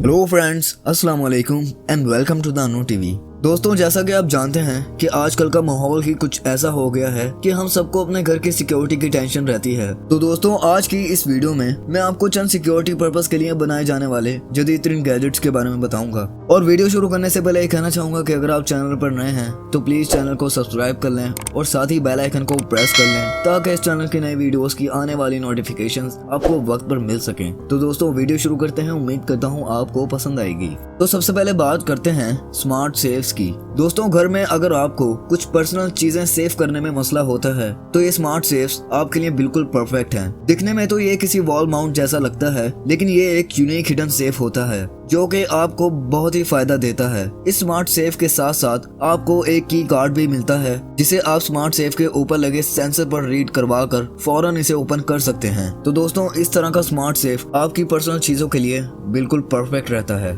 Hello friends, अस्सलाम वालेकुम and welcome to the Anu TV. दोस्तों, जैसा कि आप जानते हैं कि आजकल का माहौल ही कुछ ऐसा हो गया है कि हम सबको अपने घर की सिक्योरिटी की टेंशन रहती है। तो दोस्तों, आज की इस वीडियो में मैं आपको चंद सिक्योरिटी पर्पस के लिए बनाए जाने वाले जदीद-तरीन गैजेट्स के बारे में बताऊंगा। और वीडियो शुरू करने से पहले ये कहना चाहूंगा कि अगर आप चैनल पर नए हैं तो प्लीज चैनल को सब्सक्राइब कर लें और साथ ही बेल आइकन को प्रेस कर लें ताकि इस चैनल की नई वीडियोस की आने वाली नोटिफिकेशंस आपको वक्त पर मिल सकें। तो दोस्तों, वीडियो शुरू करते हैं। उम्मीद करता हूँ आपको पसंद आएगी। तो सबसे पहले बात करते हैं स्मार्ट सेफ्स की। दोस्तों, घर में अगर आपको कुछ पर्सनल चीजें सेव करने में मसला होता है तो ये स्मार्ट सेफ्स आपके लिए बिल्कुल परफेक्ट हैं। दिखने में तो ये किसी वॉल माउंट जैसा लगता है, लेकिन ये एक यूनिक हिडन सेफ होता है जो कि आपको बहुत ही फायदा देता है। इस स्मार्ट सेफ के साथ साथ आपको एक की कार्ड भी मिलता है जिसे आप स्मार्ट सेफ के ऊपर लगे सेंसर पर रीड करवा कर फौरन इसे ओपन कर सकते हैं। तो दोस्तों, इस तरह का स्मार्ट सेफ आपकी पर्सनल चीजों के लिए बिल्कुल परफेक्ट रहता है।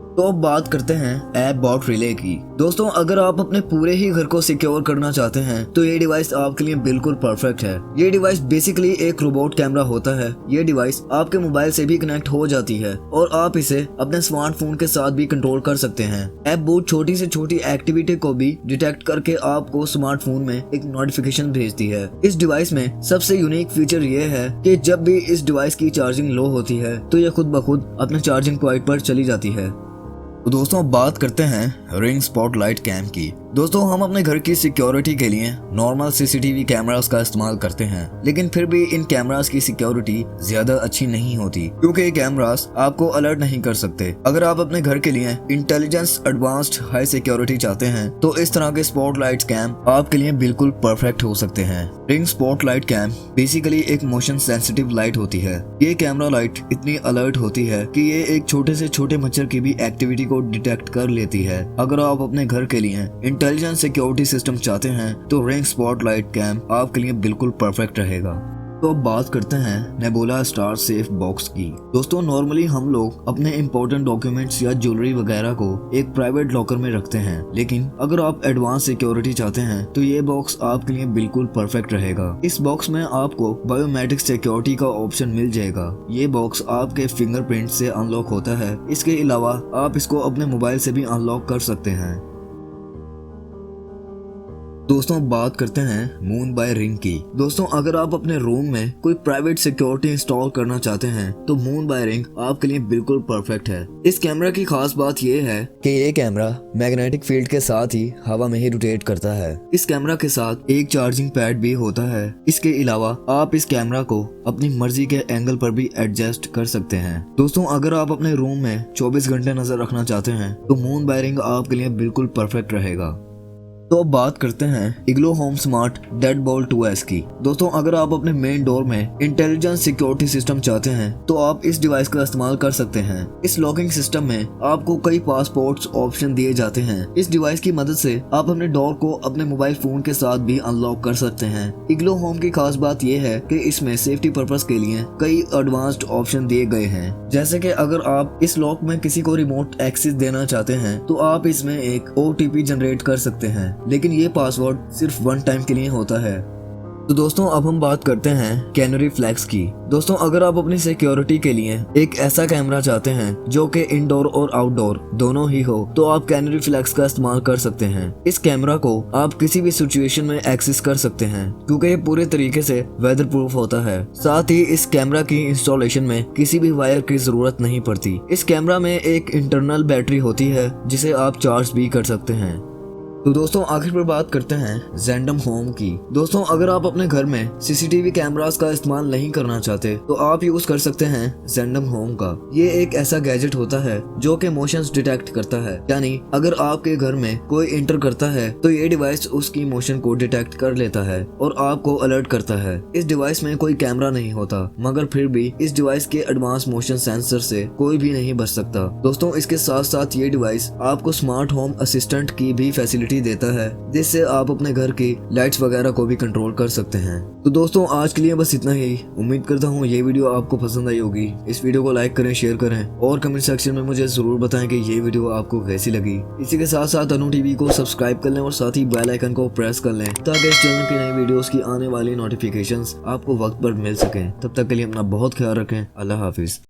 तो अब बात करते हैं ऐप बॉट रिले की। दोस्तों, अगर आप अपने पूरे ही घर को सिक्योर करना चाहते हैं तो ये डिवाइस आपके लिए बिल्कुल परफेक्ट है। ये डिवाइस बेसिकली एक रोबोट कैमरा होता है। ये डिवाइस आपके मोबाइल से भी कनेक्ट हो जाती है और आप इसे अपने स्मार्टफोन के साथ भी कंट्रोल कर सकते हैं। ऐप बॉट छोटी से छोटी एक्टिविटी को भी डिटेक्ट करके आपको स्मार्टफोन में एक नोटिफिकेशन भेजती है। इस डिवाइस में सबसे यूनिक फीचर ये है कि जब भी इस डिवाइस की चार्जिंग लो होती है तो ये खुद ब खुद अपने चार्जिंग पॉइंट पर चली जाती है। तो दोस्तों, बात करते हैं रिंग स्पॉटलाइट कैम की। दोस्तों, हम अपने घर की सिक्योरिटी के लिए नॉर्मल सीसीटीवी कैमरास का इस्तेमाल करते हैं, लेकिन फिर भी इन कैमरास की सिक्योरिटी ज्यादा अच्छी नहीं होती क्योंकि ये कैमरास आपको अलर्ट नहीं कर सकते। अगर आप अपने घर के लिए इंटेलिजेंस एडवांस्ड हाई सिक्योरिटी चाहते हैं तो इस तरह के स्पॉटलाइट कैम आपके लिए बिल्कुल परफेक्ट हो सकते हैं। रिंग स्पॉटलाइट कैम बेसिकली एक मोशन सेंसिटिव लाइट होती है। ये कैमरा लाइट इतनी अलर्ट होती है कि ये एक छोटे से छोटे मच्छर की भी एक्टिविटी को डिटेक्ट कर लेती है। अगर आप अपने घर के लिए इंटेलिजेंट सिक्योरिटी सिस्टम चाहते हैं तो रिंग स्पॉटलाइट कैम आपके लिए बिल्कुल परफेक्ट रहेगा। तो अब बात करते हैं नेबुला स्टार सेफ बॉक्स की। दोस्तों, नॉर्मली हम लोग अपने इंपॉर्टेंट डॉक्यूमेंट्स या ज्वेलरी वगैरह को एक प्राइवेट लॉकर में रखते हैं, लेकिन अगर आप एडवांस सिक्योरिटी चाहते हैं तो ये बॉक्स आपके लिए बिल्कुल परफेक्ट रहेगा। इस बॉक्स में आपको बायोमेट्रिक सिक्योरिटी का ऑप्शन मिल जाएगा। ये बॉक्स आपके फिंगरप्रिंट से अनलॉक होता है। इसके अलावा आप इसको अपने मोबाइल से भी अनलॉक कर सकते हैं। दोस्तों, बात करते हैं मून बाय रिंग की। दोस्तों, अगर आप अपने रूम में कोई प्राइवेट सिक्योरिटी इंस्टॉल करना चाहते हैं तो मून बाय रिंग आपके लिए बिल्कुल परफेक्ट है। इस कैमरा की खास बात यह है कि ये कैमरा मैग्नेटिक फील्ड के साथ ही हवा में ही रोटेट करता है। इस कैमरा के साथ एक चार्जिंग पैड भी होता है। इसके अलावा आप इस कैमरा को अपनी मर्जी के एंगल पर भी एडजस्ट कर सकते हैं। दोस्तों, अगर आप अपने रूम में 24 घंटे नजर रखना चाहते हैं तो मून बाय रिंग आपके लिए बिल्कुल परफेक्ट रहेगा। तो अब बात करते हैं इग्लो होम स्मार्ट डेडबोल्ट 2S की। दोस्तों, अगर आप अपने मेन डोर में इंटेलिजेंट सिक्योरिटी सिस्टम चाहते हैं तो आप इस डिवाइस का इस्तेमाल कर सकते हैं। इस लॉकिंग सिस्टम में आपको कई पासपोर्ट्स ऑप्शन दिए जाते हैं। इस डिवाइस की मदद से आप अपने डोर को अपने मोबाइल फोन के साथ भी अनलॉक कर सकते हैं। इग्लो होम की खास बात यह है कि इसमें सेफ्टी पर्पस के लिए कई एडवांस्ड ऑप्शन दिए गए हैं, जैसे कि अगर आप इस लॉक में किसी को रिमोट एक्सेस देना चाहते हैं तो आप इसमें एक OTP जनरेट कर सकते हैं, लेकिन ये पासवर्ड सिर्फ 1 टाइम के लिए होता है। तो दोस्तों, अब हम बात करते हैं कैनरी फ्लैग्स की। दोस्तों, अगर आप अपनी सिक्योरिटी के लिए एक ऐसा कैमरा चाहते हैं जो कि इंडोर और आउटडोर दोनों ही हो तो आप कैनरी फ्लैग्स का इस्तेमाल कर सकते हैं। इस कैमरा को आप किसी भी सिचुएशन में एक्सेस कर सकते हैं क्योंकि ये पूरे तरीके से वेदर प्रूफ होता है। साथ ही इस कैमरा की इंस्टॉलेशन में किसी भी वायर की जरूरत नहीं पड़ती। इस कैमरा में एक इंटरनल बैटरी होती है जिसे आप चार्ज भी कर सकते हैं। तो दोस्तों, आखिर पर बात करते हैं ज़ेंडम होम की। दोस्तों, अगर आप अपने घर में सीसीटीवी कैमरास का इस्तेमाल नहीं करना चाहते तो आप यूज कर सकते हैं ज़ेंडम होम का। ये एक ऐसा गैजेट होता है जो कि मोशंस डिटेक्ट करता है, यानी अगर आपके घर में कोई एंटर करता है तो ये डिवाइस उसकी मोशन को डिटेक्ट कर लेता है और आपको अलर्ट करता है। इस डिवाइस में कोई कैमरा नहीं होता, मगर फिर भी इस डिवाइस के एडवांस मोशन सेंसर से कोई भी नहीं बच सकता। दोस्तों, इसके साथ साथ ये डिवाइस आपको स्मार्ट होम असिस्टेंट की भी फैसिलिटी देता है, जिससे आप अपने घर की लाइट्स वगैरह को भी कंट्रोल कर सकते हैं। तो दोस्तों, आज के लिए बस इतना ही। उम्मीद करता हूँ ये वीडियो आपको पसंद आई होगी। इस वीडियो को लाइक करें, शेयर करें और कमेंट सेक्शन में मुझे जरूर बताएं कि ये वीडियो आपको कैसी लगी। इसी के साथ साथ अनु टीवी को सब्सक्राइब कर लें और साथ ही बेल आइकन को प्रेस कर लें ताकि इस चैनल की नई वीडियोस की आने वाली नोटिफिकेशंस आपको वक्त पर मिल सकें। तब तक के लिए अपना बहुत ख्याल रखें। अल्लाह हाफिज।